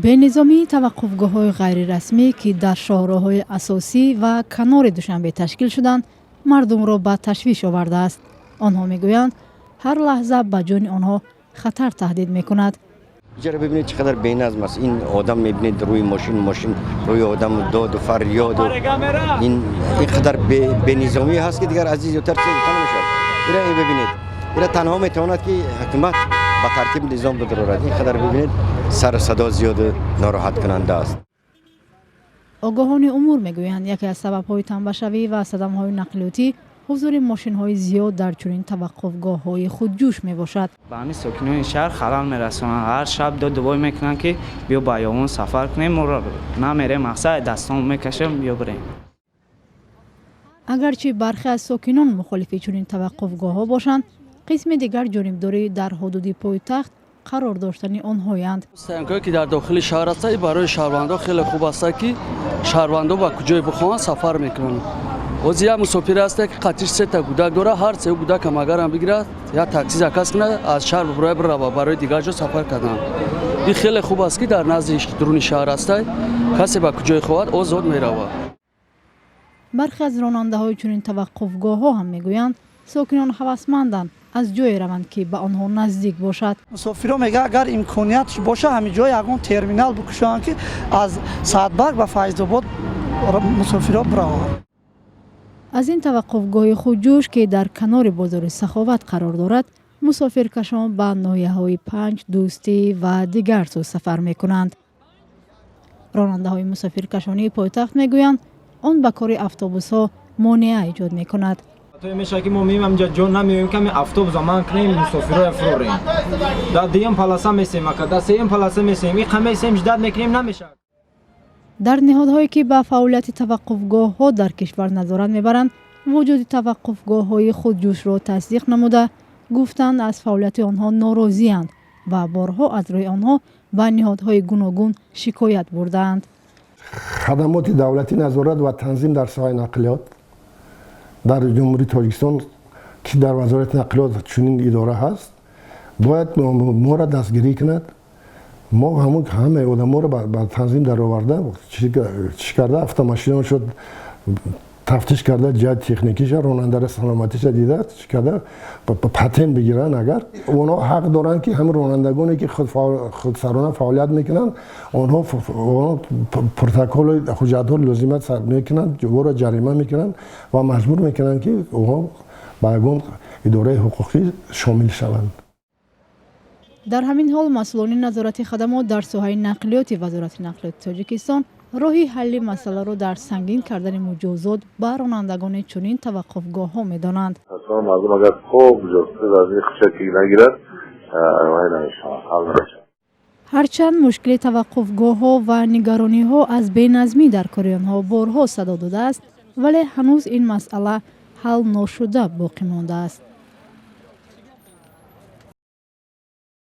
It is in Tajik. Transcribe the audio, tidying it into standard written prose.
бенизомии таваққуфгоҳҳои ғайрирасмӣ ки дар шоҳроҳҳои асосӣ ва канори душанбе ташкил шуданд мардумро ба ташвиш овардааст. онҳо мегӯянд ҳар лаҳза ба ҷони онҳо хатар таҳдид мекунад. ҷара бибинед чӣ қадар беназм аст. ин одам мебинед рӯи мошин рӯи одам доду фарёду ин қадар бенизомӣ ҳаст ки дигар азиз зиёдтар чиз гуфта намешавад. ира бибинед ира танҳо метавонад ки ҳукумат ба тартиб низом бигузорад. ин қадар бибинед сару садо зиёду нороҳаткунанда аст. огоҳони умур мегӯянд яке аз сабабҳои танбашавӣ ва садамаҳои нақлиётӣ ҳузури мошинҳои зиёд дар чунин таваққуфгоҳҳои худҷӯш мебошад. ба ҳамин сокинони шаҳр халал мерасонанд. ҳар шаб додувой мекунанд ки биё ба ёмон сафар кунем, моро намерем, мақсад дастон мекашем, биё бирем. агарчи бархе аз сокинон мухолифи чунин таваққуфгоҳҳо бошанд, қисми дигар ҷонибдорӣ дар ҳудуди пойтахт қарор доштани онҳоянд. стоянкое ки дар дохили шаҳр аст, барои шаҳрвандо хеле хуб аст ки шаҳрвандо ба куҷое бихоҳанд сафар мекунанд. ҳозир як мусофир аст ки қатиш сета гудак дорад, ҳар се гудакам агарам бигирад як такси заказ кунад, аз шаҳр бибурад бирава барои дигар ҷо сафар кардан. ин хеле хуб аст ки дар назди дуруни шаҳр аст, касе ба куҷое хоҳад озод меравад. бархе аз ронандаҳои чунин таваққуфгоҳҳо ҳам мегӯянд сокинон ҳавасманданд аз ҷое раванд ки ба онҳо наздик бошад. мусофиро мегӯяд агар имкониятш боша ҳамин ҷо ягон терминал бикушанд ки аз Саадбарг ба Файзобод мусофиро бираванд. аз ин таваққуфгоҳи худҷӯш ки дар канори бозори Саховат қарор дорад, мусофиркашон ба ноҳияҳои Панҷ, Дӯстӣ ва дигар сӯ сафар мекунанд. ронандаҳои мусофиркашонии пойтахт мегӯянд он ба кори автобусҳо монеа эҷод мекунад. мешавад ки мо меем ҳамҷа ҷо намеёбем ки автобус аман кунем, мусофиро фурорем. дар дуюм полоса месем, дар сеюм полоса месем, ин ҳама месем шиддат мекунем, намешавад. дар ниҳодҳое ки ба фаъолияти таваққуфгоҳҳо дар кишвар назорат мебаранд, вуҷуди таваққуфгоҳҳои худҷӯшро тасдиқ намуда, гуфтанд аз фаъолияти онҳо норозиянд ва борҳо аз рӯи онҳо ба ниҳодҳои гуногун шикоят бурдаанд. хадамоти давлати назорат ва танзим дар соҳаи нақлиёт дар ҷумҳурии Тоҷикистон ки дар вазорати нақлиёт чунин идора ҳаст, бояд моро дастгирӣ кунад. мо ҳамаи одаморо ба танзим дароварда чӣ карда автомашинаошо тафтиш карда ҷиҳати техникиша, ронандаро саломатиша дида чӣ карда патент бигиранд. агар онҳо ҳақ доранд ки ҳамин ронандагоне ки худсарона фаъолият мекунанд, онҳо протоколи ҳуҷҷатҳои лозима мекунанд, ӯро ҷарима мекунанд ва маҷбур мекунанд ки онҳо ба ягон идораи ҳуқуқӣ шомил шаванд. дар ҳамин ҳол масъулони назорати хадамот дар соҳаи нақлиёти вазорати нақлиёти Тоҷикистон роҳи ҳалли масъаларо дар сангин кардани муҷозот ба ронандагони чунин таваққуфгоҳҳо медонанд. мардум агар хуб ҷостӣ аз ин хушакӣ нагирад, ҳал намешавад. ҳарчанд мушкили таваққуфгоҳҳо ва нигарониҳо аз беназмӣ дар кори онҳо борҳо садо додааст, вале ҳанӯз ин масъала ҳал ношуда боқӣ мондааст.